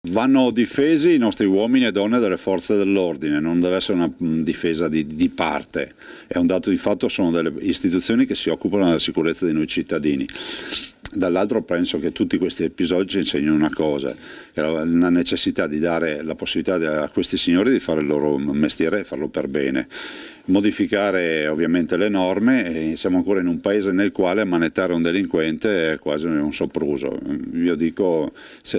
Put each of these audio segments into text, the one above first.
Vanno difesi i nostri uomini e donne delle forze dell'ordine, non deve essere una difesa di parte, è un dato di fatto, sono delle istituzioni che si occupano della sicurezza di noi cittadini. Dall'altro penso che tutti questi episodi ci insegnano una cosa, che la necessità di dare la possibilità a questi signori di fare il loro mestiere e farlo per bene. Modificare ovviamente le norme, e siamo ancora in un paese nel quale ammanettare un delinquente è quasi un sopruso. Io dico, se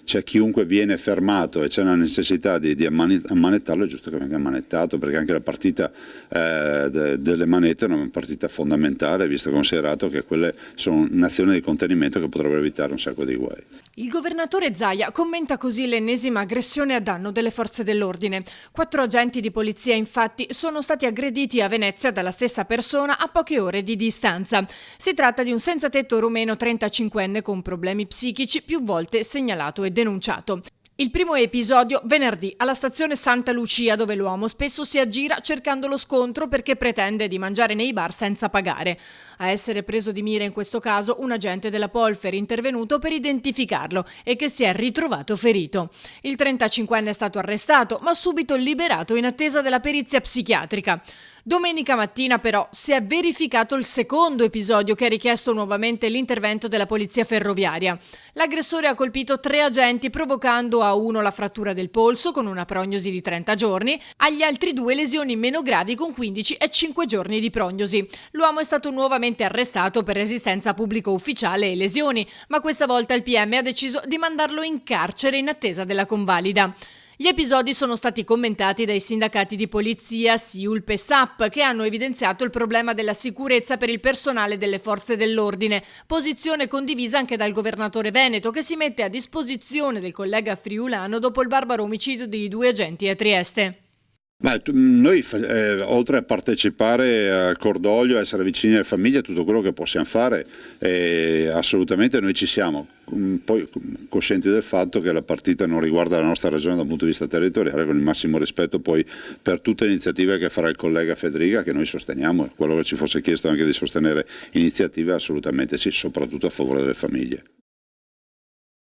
c'è chiunque viene fermato e c'è una necessità di ammanettarlo, è giusto che venga ammanettato, perché anche la partita delle manette è una partita fondamentale, visto e considerato che quelle sono un'azione di contenimento che potrebbe evitare un sacco di guai. Il governatore Zaia commenta così l'ennesima aggressione a danno delle forze dell'ordine. 4 agenti di polizia infatti sono stati aggrediti a Venezia dalla stessa persona a poche ore di distanza. Si tratta di un senzatetto rumeno 35enne con problemi psichici più volte segnalato e denunciato. Il primo episodio venerdì alla stazione Santa Lucia, dove l'uomo spesso si aggira cercando lo scontro perché pretende di mangiare nei bar senza pagare. A essere preso di mira in questo caso un agente della Polfer intervenuto per identificarlo e che si è ritrovato ferito. Il 35enne è stato arrestato ma subito liberato in attesa della perizia psichiatrica. Domenica mattina però si è verificato il secondo episodio che ha richiesto nuovamente l'intervento della polizia ferroviaria. L'aggressore ha colpito 3 agenti provocando a uno la frattura del polso con una prognosi di 30 giorni, agli altri 2 lesioni meno gravi con 15 e 5 giorni di prognosi. L'uomo è stato nuovamente arrestato per resistenza a pubblico ufficiale e lesioni, ma questa volta il PM ha deciso di mandarlo in carcere in attesa della convalida. Gli episodi sono stati commentati dai sindacati di polizia, SIULP e SAP, che hanno evidenziato il problema della sicurezza per il personale delle forze dell'ordine, posizione condivisa anche dal governatore veneto, che si mette a disposizione del collega friulano dopo il barbaro omicidio di 2 agenti a Trieste. Noi oltre a partecipare al cordoglio, essere vicini alle famiglie, tutto quello che possiamo fare, assolutamente noi ci siamo, poi coscienti del fatto che la partita non riguarda la nostra regione dal punto di vista territoriale, con il massimo rispetto poi per tutte le iniziative che farà il collega Federica, che noi sosteniamo, quello che ci fosse chiesto anche di sostenere iniziative assolutamente sì, soprattutto a favore delle famiglie.